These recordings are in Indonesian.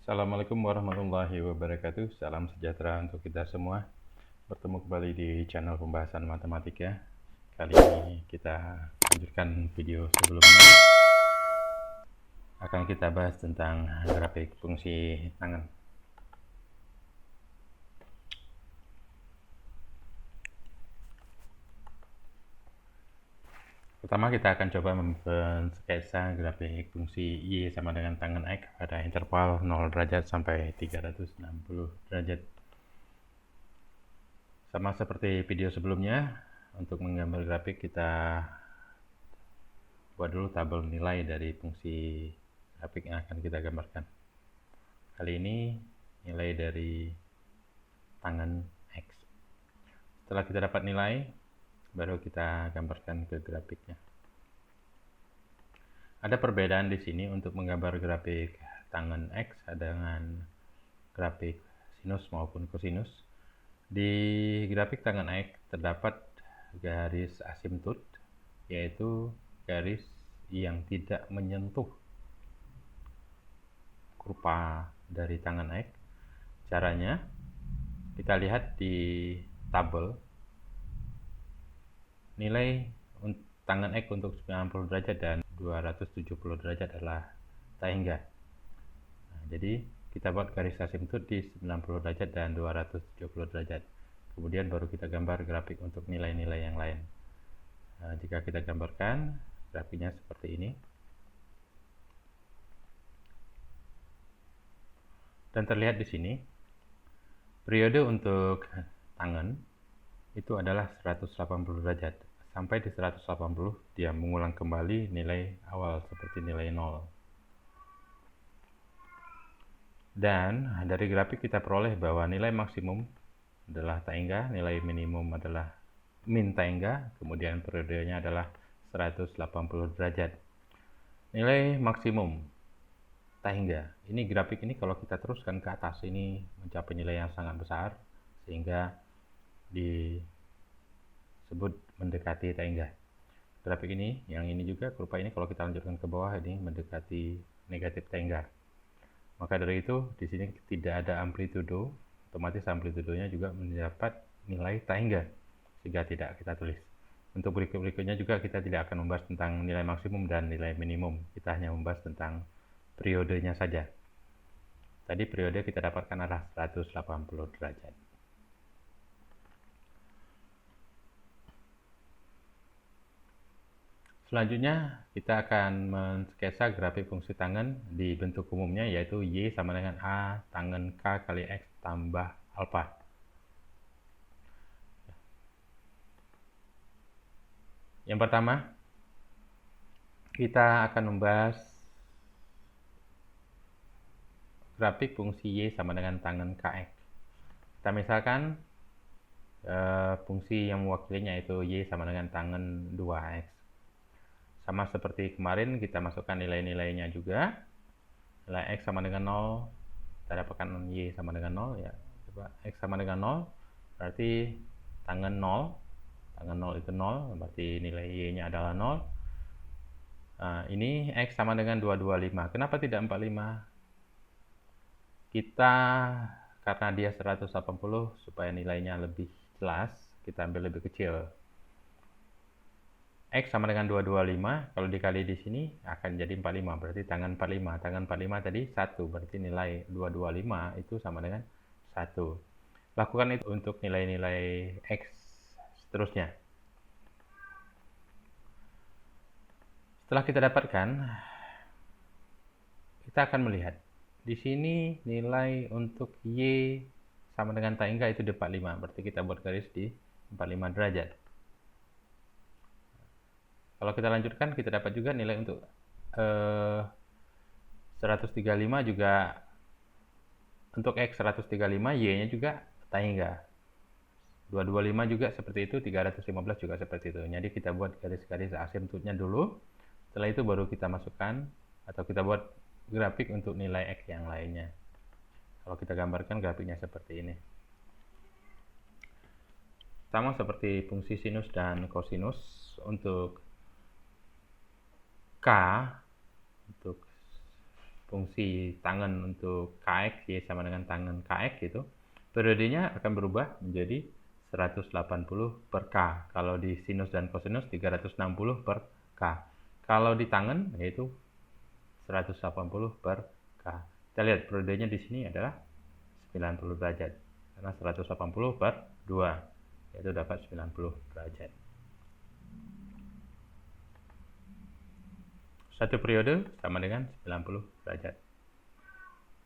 Assalamualaikum warahmatullahi wabarakatuh. Salam sejahtera untuk kita semua. Bertemu kembali di channel pembahasan matematika. Kali ini kita lanjutkan video sebelumnya. Akan kita bahas tentang grafik fungsi tangan. Pertama kita akan coba membuat sketsa grafik fungsi Y sama dengan tangan X pada interval 0 derajat sampai 360 derajat. Sama seperti video sebelumnya, untuk menggambar grafik kita buat dulu tabel nilai dari fungsi grafik yang akan kita gambarkan. Kali ini nilai dari tangan X. Setelah kita dapat nilai, baru kita gambarkan ke grafiknya. Ada perbedaan di sini untuk menggambar grafik tangan X dengan grafik sinus maupun kosinus. Di grafik tangan X terdapat garis asimtot, yaitu garis yang tidak menyentuh kurva dari tangan X. Caranya kita lihat di tabel nilai tangan X untuk 90 derajat dan 270 derajat adalah tak hingga. Nah, jadi kita buat garis asimtot di 90 derajat dan 270 derajat. Kemudian baru kita gambar grafik untuk nilai-nilai yang lain. Nah, jika kita gambarkan grafiknya seperti ini. Dan terlihat di sini periode untuk tangan itu adalah 180 derajat. Sampai di 180 dia mengulang kembali nilai awal seperti nilai 0. Dan dari grafik kita peroleh bahwa nilai maksimum adalah tak hingga, nilai minimum adalah min tak hingga, kemudian periodenya adalah 180 derajat. Nilai maksimum tak hingga. Ini grafik ini kalau kita teruskan ke atas ini mencapai nilai yang sangat besar sehingga disebut mendekati tak hingga. Grafik ini, yang ini juga kurva ini kalau kita lanjutkan ke bawah ini mendekati negatif tak hingga. Maka dari itu di sini tidak ada amplitudo, otomatis amplitudonya juga mendapat nilai tak hingga sehingga tidak kita tulis. Untuk berikut-berikutnya juga kita tidak akan membahas tentang nilai maksimum dan nilai minimum. Kita hanya membahas tentang periodenya saja. Tadi periode kita dapatkan adalah 180 derajat. Selanjutnya kita akan mensketsa grafik fungsi tangan di bentuk umumnya, yaitu Y sama dengan A tangan K kali X tambah alfa. Yang pertama, kita akan membahas grafik fungsi Y sama dengan tangan KX. Kita misalkan fungsi yang mewakilinya yaitu Y sama dengan tangan 2X. Sama seperti kemarin kita masukkan nilai-nilainya juga. Nilai X sama dengan 0, kita dapatkan Y sama dengan 0 ya. Coba X sama dengan 0 berarti tangan 0. Tangan 0 itu 0, berarti nilai Y-nya adalah 0. Nah, ini X sama dengan 225. Kenapa tidak 45? Kita, karena dia 180, supaya nilainya lebih jelas, kita ambil lebih kecil. X sama dengan 225, kalau dikali di sini akan jadi 45, berarti tangan 45. Tangan 45 tadi 1, berarti nilai 225 itu sama dengan 1. Lakukan itu untuk nilai-nilai X seterusnya. Setelah kita dapatkan, kita akan melihat. Di sini nilai untuk Y sama dengan tak hingga itu di 45, berarti kita buat garis di 45 derajat. Kalau kita lanjutkan, kita dapat juga nilai untuk 135 juga untuk X 135, Y-nya juga tak hingga. 225 juga seperti itu, 315 juga seperti itu. Jadi kita buat garis-garis asimtotnya dulu. Setelah itu baru kita masukkan atau kita buat grafik untuk nilai X yang lainnya. Kalau kita gambarkan grafiknya seperti ini. Sama seperti fungsi sinus dan kosinus, untuk K untuk fungsi tangen untuk Kx, Y sama dengan tangen Kx gitu, periodenya akan berubah menjadi 180 per K. Kalau di sinus dan kosinus 360 per K. Kalau di tangen yaitu 180 per K. Kita lihat periodenya di sini adalah 90 derajat. Karena 180 per 2, yaitu dapat 90 derajat. Satu periode sama dengan 90 derajat.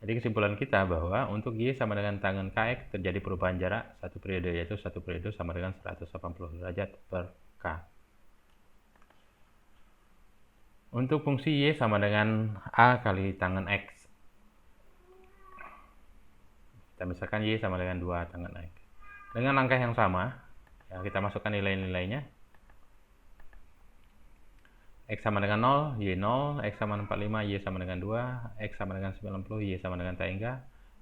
Jadi kesimpulan kita bahwa untuk Y sama dengan tangen Kx terjadi perubahan jarak satu periode, yaitu satu periode sama dengan 180 derajat per K. Untuk fungsi Y sama dengan A kali tangen X. Kita misalkan Y sama dengan 2 tangen X. Dengan langkah yang sama, ya, kita masukkan nilai-nilainya. X sama dengan 0, Y 0, X sama dengan 45, Y sama dengan 2, X sama dengan 90, Y sama dengan tangga,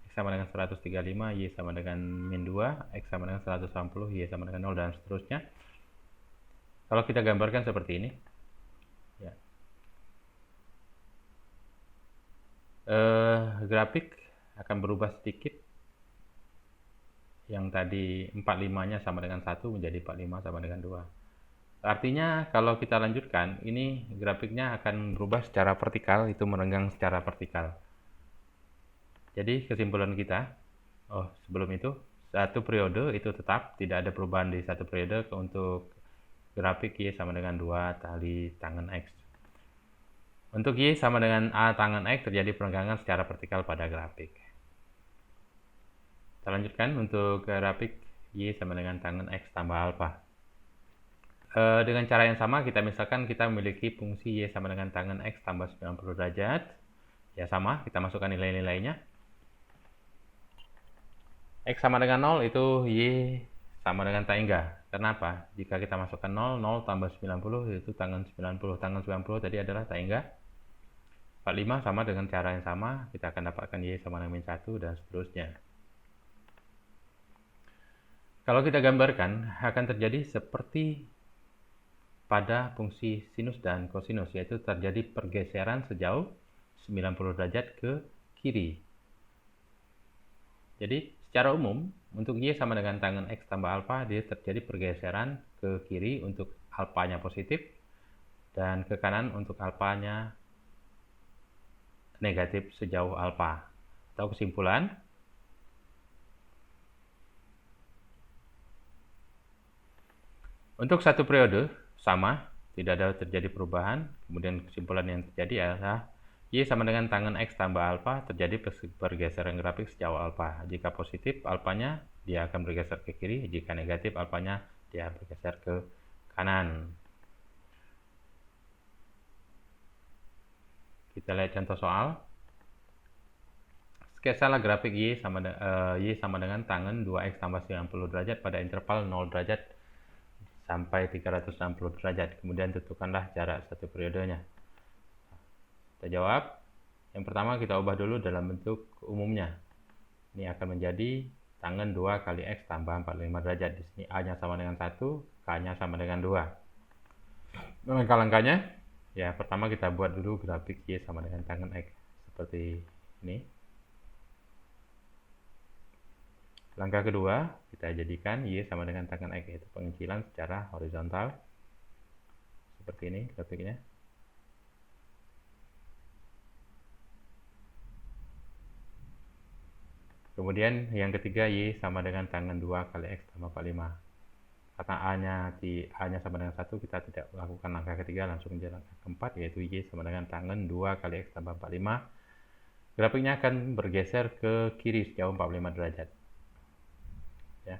X sama dengan 135, Y sama dengan min 2, X sama dengan 180, Y sama dengan 0, dan seterusnya. Kalau kita gambarkan seperti ini, ya. Grafik akan berubah sedikit. Yang tadi 45-nya sama dengan 1 menjadi 45 sama dengan 2. Artinya kalau kita lanjutkan, ini grafiknya akan berubah secara vertikal, itu merenggang secara vertikal. Jadi kesimpulan kita, sebelum itu, satu periode itu tetap, tidak ada perubahan di satu periode untuk grafik Y sama dengan 2 kali tangen X. Untuk Y sama dengan A tangen X terjadi perenggangan secara vertikal pada grafik. Kita lanjutkan untuk grafik Y sama dengan tangen X tambah alfa. Dengan cara yang sama, kita misalkan kita memiliki fungsi Y sama dengan tangen X tambah 90 derajat. Ya sama, kita masukkan nilai-nilainya. X sama dengan 0 itu Y sama dengan tangga. Kenapa? Jika kita masukkan 0, 0 tambah 90 yaitu tangen 90. Tangen 90 tadi adalah tangga. 45 sama dengan cara yang sama, kita akan dapatkan Y sama dengan min 1 dan seterusnya. Kalau kita gambarkan, akan terjadi seperti pada fungsi sinus dan kosinus, yaitu terjadi pergeseran sejauh 90 derajat ke kiri. Jadi secara umum untuk Y sama dengan tangen X tambah alfa, dia terjadi pergeseran ke kiri untuk alfanya positif dan ke kanan untuk alfanya negatif sejauh alfa. Atau kesimpulan, untuk satu periode sama, tidak ada terjadi perubahan. Kemudian kesimpulan yang terjadi adalah Y sama dengan tangen X tambah alfa, terjadi pergeseran grafik sejauh alfa. Jika positif, alfanya dia akan bergeser ke kiri. Jika negatif, alfanya dia bergeser ke kanan. Kita lihat contoh soal. Skesalah grafik Y sama dengan tangen 2X tambah 90 derajat pada interval 0 derajat sampai 360 derajat. Kemudian tentukanlah jarak satu periodenya. Kita jawab. Yang pertama kita ubah dulu dalam bentuk umumnya. Ini akan menjadi tangen 2 kali X tambah 45 derajat. Di sini A-nya sama dengan 1, K-nya sama dengan 2. Langkah-langkahnya, ya pertama kita buat dulu grafik Y sama dengan tangen X. Seperti ini. Langkah kedua, kita jadikan Y sama dengan tangen X, yaitu pengecilan secara horizontal. Seperti ini grafiknya. Kemudian yang ketiga, Y sama dengan tangen 2 kali X tambah 45. Karena A-nya sama dengan 1, kita tidak melakukan langkah ketiga, langsung menjadi langkah keempat, yaitu Y sama dengan tangen 2 kali X tambah 45. Grafiknya akan bergeser ke kiri sejauh 45 derajat. Ya.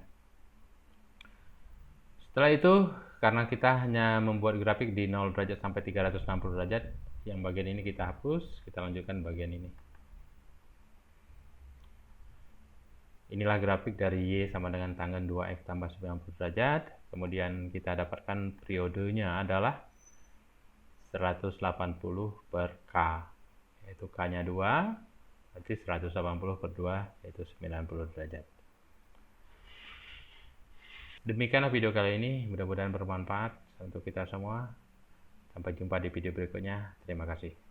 Setelah itu, karena kita hanya membuat grafik di 0 derajat sampai 360 derajat, yang bagian ini kita hapus, kita lanjutkan bagian ini. Inilah grafik dari Y sama dengan tangen 2X tambah 90 derajat. Kemudian kita dapatkan periodenya adalah 180 per K, yaitu K-nya 2, berarti 180 per 2, yaitu 90 derajat. Demikianlah video kali ini, mudah-mudahan bermanfaat untuk kita semua. Sampai jumpa di video berikutnya. Terima kasih.